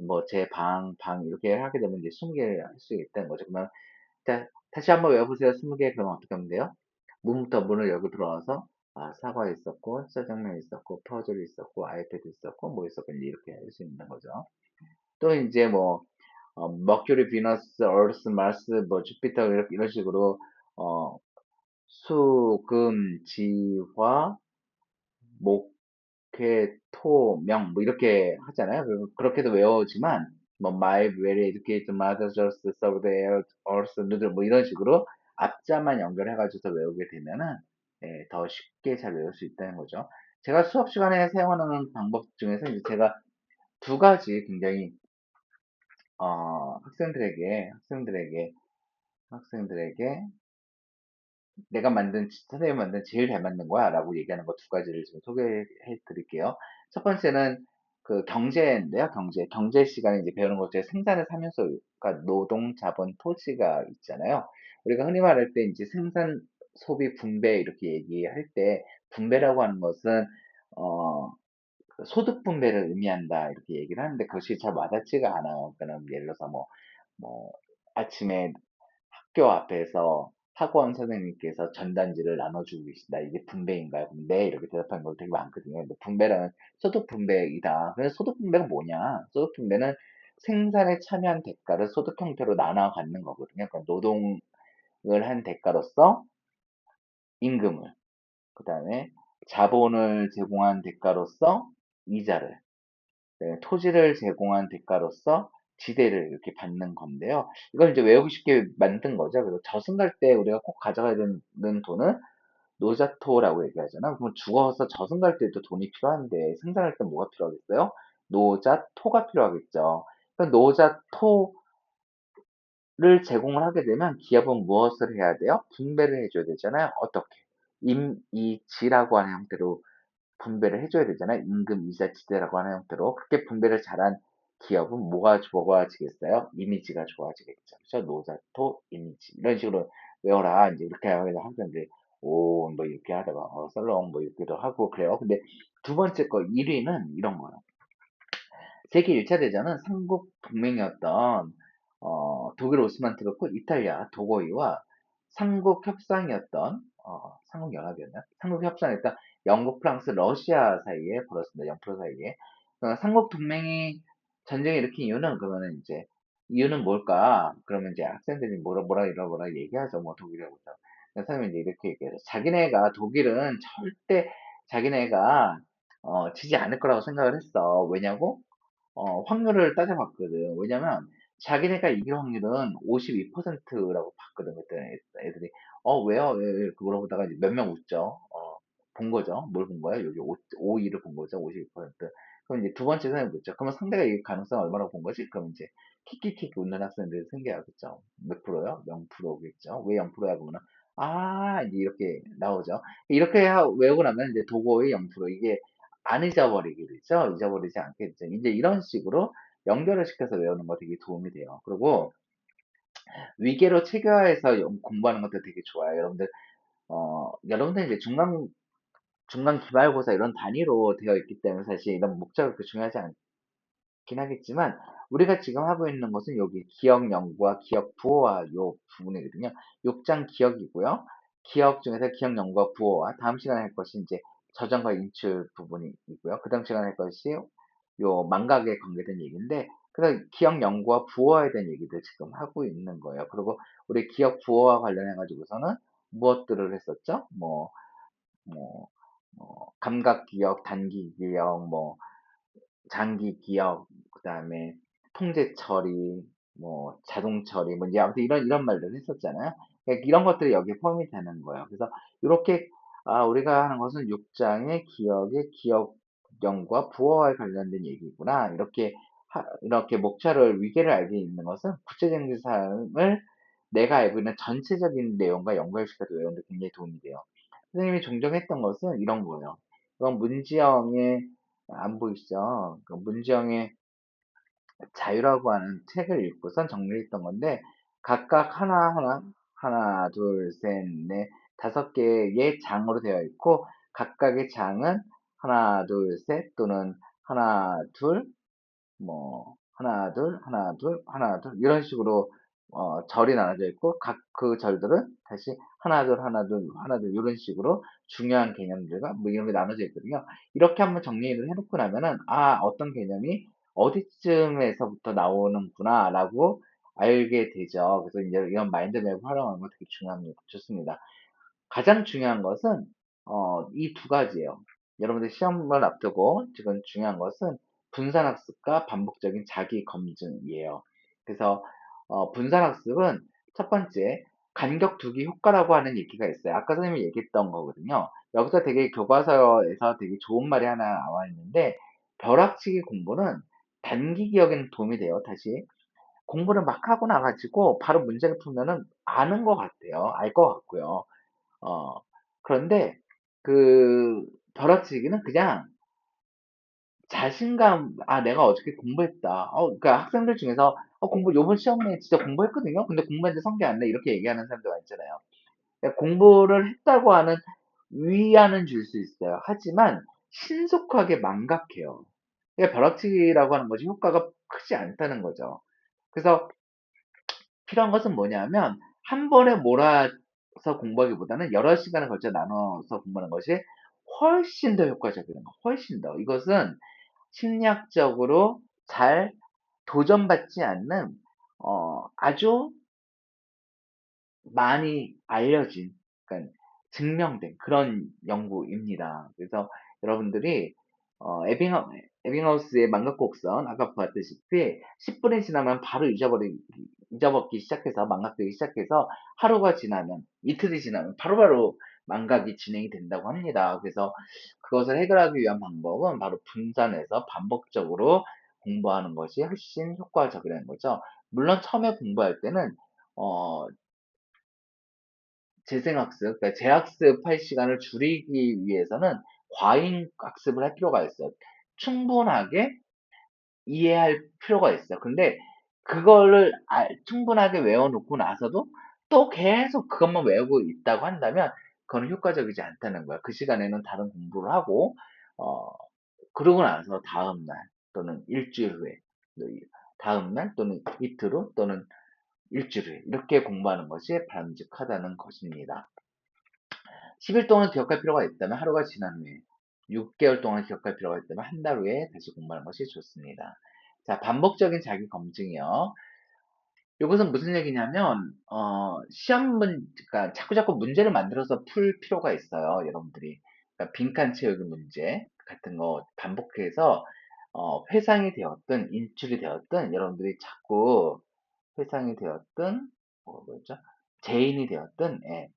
뭐 제 방, 이렇게 하게 되면 이제 20개 할 수 있다는 거죠. 그러면 자, 다시 한번 외워보세요. 20개. 그러면 어떻게 하면 돼요? 문부터 문을 열고 들어와서 사과 있었고, 짜장면 있었고, 퍼즐 있었고, 아이패드 있었고, 뭐 있었고, 이제 이렇게 할 수 있는 거죠. 또 이제 뭐, 머큐리, 비너스, 얼스, 마스, 뭐, 주피터, 이런 식으로, 어, 수, 금, 지, 화, 목, 개, 토, 명, 뭐, 이렇게 하잖아요. 그렇게도 외워지만, 뭐, my very educated mother just served the earth noodle, 뭐, 이런 식으로 앞자만 연결해가지고 외우게 되면은, 예, 더 쉽게 잘 외울 수 있다는 거죠. 제가 수업 시간에 사용하는 방법 중에서 이제 제가 두 가지 굉장히, 학생들에게 선생님이 만든 제일 잘 맞는 거야 라고 얘기하는 거 두 가지를 지금 소개해 드릴게요. 첫 번째는 그 경제인데요, 경제. 경제 시간에 이제 배우는 것 중에 생산을 하면서, 그러니까 노동, 자본, 토지가 있잖아요. 우리가 흔히 말할 때 이제 생산, 소비, 분배 이렇게 얘기할 때, 분배라고 하는 것은, 어, 그 소득 분배를 의미한다 이렇게 얘기를 하는데 그것이 잘 와닿지가 않아요. 그러니까 예를 들어서 뭐, 아침에 학교 앞에서 학원 선생님께서 전단지를 나눠주고 계신다. 이게 분배인가요? 그럼 네, 이렇게 대답하는 거 되게 많거든요. 근데 분배라는 소득 분배이다. 그래서 소득 분배가 뭐냐? 소득 분배는 생산에 참여한 대가를 소득 형태로 나눠 갖는 거거든요. 그러니까 노동을 한 대가로서 임금을, 그 다음에 자본을 제공한 대가로서 이자를, 네, 토지를 제공한 대가로서 지대를 이렇게 받는 건데요. 이걸 이제 외우기 쉽게 만든 거죠. 그래서 저승 갈 때 우리가 꼭 가져가야 되는 돈은 노자토라고 얘기하잖아. 그럼 죽어서 저승 갈 때도 돈이 필요한데 생산할 때 뭐가 필요하겠어요? 노자토가 필요하겠죠. 그러니까 노자토를 제공을 하게 되면 기업은 무엇을 해야 돼요? 분배를 해줘야 되잖아요. 어떻게? 임이지라고 하는 형태로 분배를 해줘야 되잖아요. 임금, 이자, 지대라고 하는 형태로. 그렇게 분배를 잘한 기업은 뭐가 좋아지겠어요? 이미지가 좋아지겠죠. 그렇죠? 노자토, 이미지. 이런 식으로 외워라. 이제 이렇게 하면 학생들이, 오, 뭐 이렇게 하다가, 썰렁, 뭐 이렇게도 하고 그래요. 근데 두 번째 거, 1위는 이런 거예요. 세계 1차 대전은 삼국 동맹이었던, 독일 오스만 트루프, 이탈리아 도고이와 삼국 협상이었던 삼국 연합이었나? 삼국 협상이었던 영국, 프랑스, 러시아 사이에 벌어졌습니다. 영프로 사이에. 삼국 동맹이 전쟁을 일으킨 이유는 그러면 이제 이유는 뭘까? 그러면 이제 학생들이 뭐라 얘기하죠. 뭐 독일하고서. 사람이 이제 이렇게 얘기해요. 자기네가 독일은 절대 자기네가 지지 않을 거라고 생각을 했어. 왜냐고? 확률을 따져봤거든. 왜냐면 자기네가 이길 확률은 52%라고 봤거든. 그때 애들이 왜요? 왜 이렇게 물어보다가 이제 몇 명 웃죠. 본 거죠. 뭘 본 거야? 여기 5위를 본 거죠. 52%. 그럼 이제 두 번째 생각해 보죠. 그러면 상대가 이길 가능성 얼마나 본 거지? 그럼 이제 킥킥킥 웃는 학생들이 생겨야겠죠. 몇 프로요? 0%겠죠. 왜 0%야? 그러면 이제 이렇게 나오죠. 이렇게 외우고 나면 이제 도고의 0% 이게 안 잊어버리게 되죠. 잊어버리지 않게 되죠. 이제 이런 식으로 연결을 시켜서 외우는 거 되게 도움이 돼요. 그리고 위계로 체계화해서 공부하는 것도 되게 좋아요. 여러분들 이제 중간 기말고사 이런 단위로 되어 있기 때문에 사실 이런 목적이 그렇게 중요하지 않긴 하겠지만, 우리가 지금 하고 있는 것은 여기 기억 연구와 기억 부호화 요 부분이거든요. 6장 기억이고요. 기억 중에서 기억 연구와 부호화, 다음 시간에 할 것이 이제 저장과 인출 부분이고요. 그 다음 시간에 할 것이 요 망각에 관계된 얘기인데, 그래서 기억 연구와 부호화에 대한 얘기들 지금 하고 있는 거예요. 그리고 우리 기억 부호화 관련해 가지고서는 무엇들을 했었죠? 뭐, 감각 기억, 단기 기억, 장기 기억, 그다음에 통제 처리, 자동 처리, 이제 아무튼 이런 말들 했었잖아요. 그러니까 이런 것들이 여기에 포함이 되는 거예요. 그래서 이렇게 우리가 하는 것은 6장의 기억의 기억령과 부호와 관련된 얘기구나. 이렇게 목차를 위계를 알게 있는 것은 구체적인 사항을 내가 알고 있는 전체적인 내용과 연결시켜서 외우는데 굉장히 도움이 돼요. 선생님이 종종 했던 것은 이런 거예요. 이건 문지영의 안 보이시죠? 그 문지영의 자유라고 하는 책을 읽고선 정리했던 건데, 각각 하나, 둘, 셋, 넷, 5개의 장으로 되어 있고, 각각의 장은 하나, 둘, 셋 또는 하나, 둘, 하나, 둘, 하나, 둘, 하나, 둘, 이런 식으로, 절이 나눠져 있고, 각 그 절들은 다시 하나, 둘, 하나, 둘, 하나, 둘, 이런 식으로 중요한 개념들과 이런 게 나눠져 있거든요. 이렇게 한번 정리를 해놓고 나면은, 어떤 개념이 어디쯤에서부터 나오는구나, 라고 알게 되죠. 그래서 이제 이런 마인드맵을 활용하는 거 되게 중요합니다. 좋습니다. 가장 중요한 것은 이 두 가지예요. 여러분들 시험을 앞두고 지금 중요한 것은 분산학습과 반복적인 자기 검증이에요. 그래서 분산학습은 첫 번째 간격 두기 효과라고 하는 얘기가 있어요. 아까 선생님이 얘기했던 거거든요. 여기서 되게 교과서에서 되게 좋은 말이 하나 나와 있는데, 벼락치기 공부는 단기 기억에는 도움이 돼요. 다시 공부를 막 하고 나가지고 바로 문제를 풀면은 아는 것 같아요. 알 것 같고요. 어, 그런데 그 벼락치기는 그냥 자신감, 내가 어저께 공부했다. 그러니까 학생들 중에서 요번 시험에 진짜 공부했거든요. 근데 공부했는데 성적 안 내. 이렇게 얘기하는 사람들 많잖아요. 그러니까 공부를 했다고 하는 위안은 줄 수 있어요. 하지만 신속하게 망각해요. 그러니까 벼락치기라고 하는 것이 효과가 크지 않다는 거죠. 그래서 필요한 것은 뭐냐면, 한 번에 몰아서 공부하기보다는 여러 시간을 걸쳐 나눠서 공부하는 것이 훨씬 더 효과적인 거, 훨씬 더. 이것은 심리학적으로 잘 도전받지 않는, 아주 많이 알려진, 그러니까 증명된 그런 연구입니다. 그래서 여러분들이 에빙하우스의 망각곡선 아까 보았다시피 10분이 지나면 바로 잊어먹기 시작해서 망각되기 시작해서 하루가 지나면 이틀이 지나면 바로바로 망각이 진행이 된다고 합니다. 그래서 그것을 해결하기 위한 방법은 바로 분산해서 반복적으로 공부하는 것이 훨씬 효과적이라는 거죠. 물론 처음에 공부할 때는 어, 재생학습, 그러니까 재학습할 시간을 줄이기 위해서는 과잉 학습을 할 필요가 있어요. 충분하게 이해할 필요가 있어요. 근데 그거를 충분하게 외워놓고 나서도 또 계속 그것만 외우고 있다고 한다면 그건 효과적이지 않다는 거야. 그 시간에는 다른 공부를 하고, 어, 그러고 나서 다음날 또는 일주일 후에 다음날 또는 이틀 후 또는 일주일 후에 이렇게 공부하는 것이 바람직하다는 것입니다. 10일 동안 기억할 필요가 있다면 하루가 지난 후에, 6개월 동안 기억할 필요가 있다면 한 달 후에 다시 공부하는 것이 좋습니다. 자, 반복적인 자기 검증이요. 이것은 무슨 얘기냐면, 그러니까 자꾸자꾸 문제를 만들어서 풀 필요가 있어요, 여러분들이. 그러니까 빈칸 채우기 문제 같은 거 반복해서, 회상이 되었든, 인출이 되었든, 여러분들이 자꾸 회상이 되었든, 뭐였죠? 재인이 되었든, 예.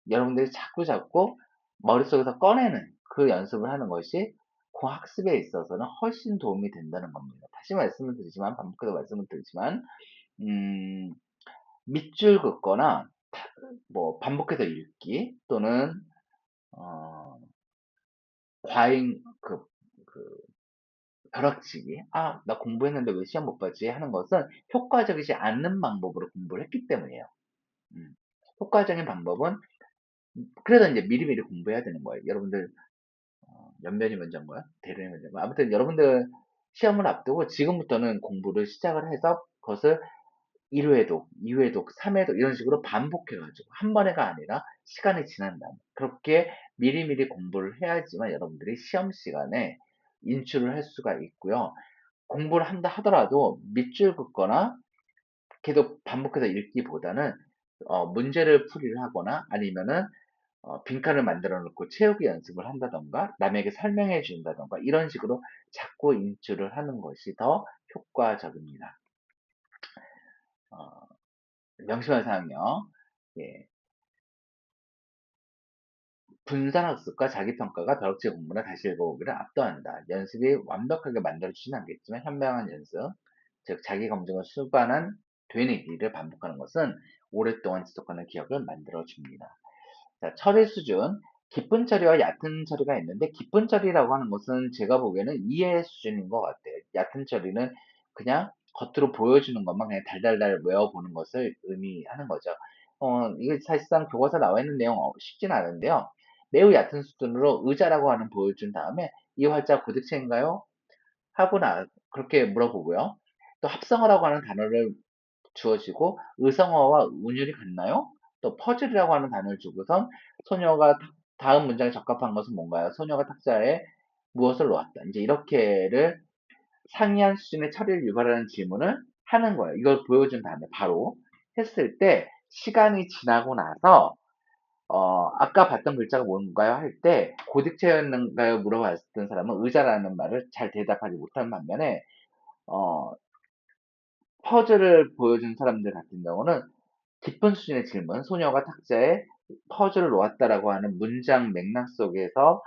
여러분들이 자꾸자꾸 머릿속에서 꺼내는 그 연습을 하는 것이 그 학습에 있어서는 훨씬 도움이 된다는 겁니다. 다시 말씀을 드리지만, 반복해서 말씀을 드리지만, 음, 밑줄 긋거나 뭐 반복해서 읽기 또는 어, 과잉 그 벼락치기 나 공부했는데 왜 시험 못 봤지 하는 것은 효과적이지 않는 방법으로 공부를 했기 때문이에요. 음. 효과적인 방법은 그래서 이제 미리미리 공부해야 되는 거예요. 여러분들 연변이 먼저인가요? 대련이 먼저인가요? 아무튼 여러분들 시험을 앞두고 지금부터는 공부를 시작을 해서 그것을 1회독, 2회독, 3회독 이런 식으로 반복해가지고 한 번에가 아니라 시간이 지난 다음에 그렇게 미리미리 공부를 해야지만 여러분들이 시험 시간에 인출을 할 수가 있고요. 공부를 한다 하더라도 밑줄 긋거나 계속 반복해서 읽기보다는 문제를 풀이를 하거나 아니면은 빈칸을 만들어 놓고 채우기 연습을 한다던가 남에게 설명해 준다던가 이런 식으로 자꾸 인출을 하는 것이 더 효과적입니다. 어, 명심할 사항요. 예. 분산학습과 자기평가가 벼락치기 공부나 다시 읽어보기를 압도한다. 연습이 완벽하게 만들어지진 않겠지만 현명한 연습, 즉 자기 검증을 수반한 되뇌기를 반복하는 것은 오랫동안 지속하는 기억을 만들어줍니다. 자, 처리 수준. 깊은 처리와 얕은 처리가 있는데 깊은 처리라고 하는 것은 제가 보기에는 이해 수준인 것 같아요. 얕은 처리는 그냥 겉으로 보여주는 것만 그냥 달달달 외워보는 것을 의미하는 거죠. 이게 사실상 교과서 나와 있는 내용 쉽진 않은데요. 매우 얕은 수준으로 의자라고 하는 보여준 다음에 이 활자 고득체인가요? 하고 그렇게 물어보고요. 또 합성어라고 하는 단어를 주어지고 의성어와 운율이 같나요? 또 퍼즐이라고 하는 단어를 주고선 소녀가 다음 문장에 적합한 것은 뭔가요? 소녀가 탁자에 무엇을 놓았다. 이제 이렇게를 상이한 수준의 처리를 유발하는 질문을 하는 거예요. 이걸 보여준 다음에 바로 했을 때 시간이 지나고 나서 아까 봤던 글자가 뭔가요? 할 때 고딕체였는가요? 물어봤던 사람은 의자라는 말을 잘 대답하지 못하는 반면에 어, 퍼즐을 보여준 사람들 같은 경우는 깊은 수준의 질문, 소녀가 탁자에 퍼즐을 놓았다라고 하는 문장 맥락 속에서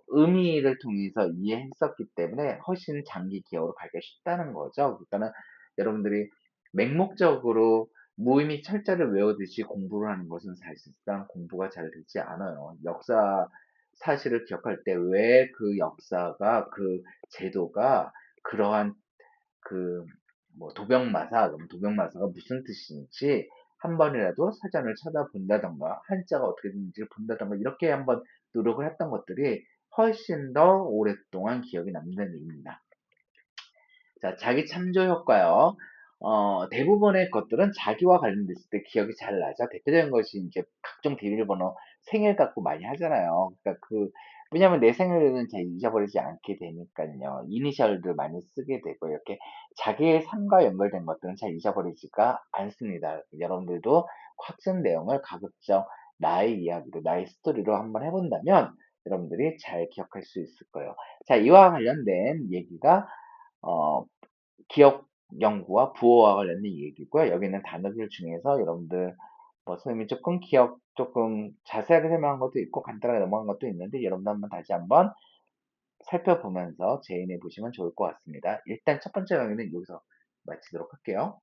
의미를 통해서 이해했었기 때문에 훨씬 장기 기억으로 가기가 쉽다는 거죠. 그러니까는 여러분들이 맹목적으로 무의미 철자를 외우듯이 공부를 하는 것은 사실상 공부가 잘 되지 않아요. 역사 사실을 기억할 때 왜 그 역사가 그 제도가 그러한 그 뭐 도병마사, 그럼 도병마사가 무슨 뜻인지 한 번이라도 사전을 찾아본다던가 한자가 어떻게 되는지를 본다던가 이렇게 한번 노력을 했던 것들이 훨씬 더 오랫동안 기억에 남는 일입니다. 자, 자기 참조 효과요. 대부분의 것들은 자기와 관련됐을 때 기억이 잘 나죠. 대표적인 것이 이제 각종 비밀번호 생일 갖고 많이 하잖아요. 그러니까 왜냐면 내 생일은 잘 잊어버리지 않게 되니까요. 이니셜들 많이 쓰게 되고, 이렇게 자기의 삶과 연결된 것들은 잘 잊어버리지가 않습니다. 여러분들도 확증 내용을 가급적 나의 이야기로, 나의 스토리로 한번 해본다면 여러분들이 잘 기억할 수 있을 거예요. 자, 이와 관련된 얘기가 어, 기억 연구와 부호와 관련된 얘기고요. 여기 있는 단어들 중에서 여러분들 선생님이 조금 조금 자세하게 설명한 것도 있고 간단하게 넘어간 것도 있는데 여러분들 다시 한번 살펴보면서 재인해 보시면 좋을 것 같습니다. 일단 첫 번째 강의는 여기서 마치도록 할게요.